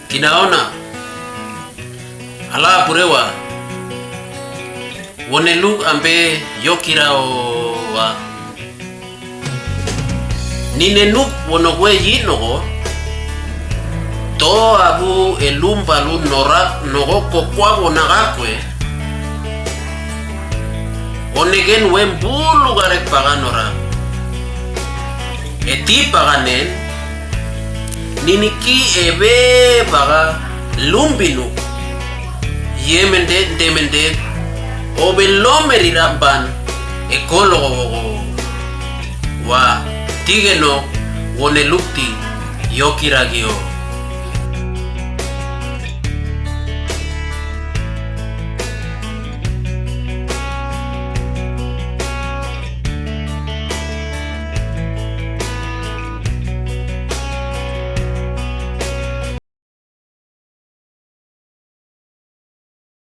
Kinaona ala purewa wonelu ambe yokirao wa ninenu wonogwe yinogo to abu elumba lu nora nogo kokwabo nagakwe onegen wembulu garek paganora eti paganen niniki ebe baga lumbinu yemende demende obelomeri rabban ekologo wa tigeno wonelukti yokiragio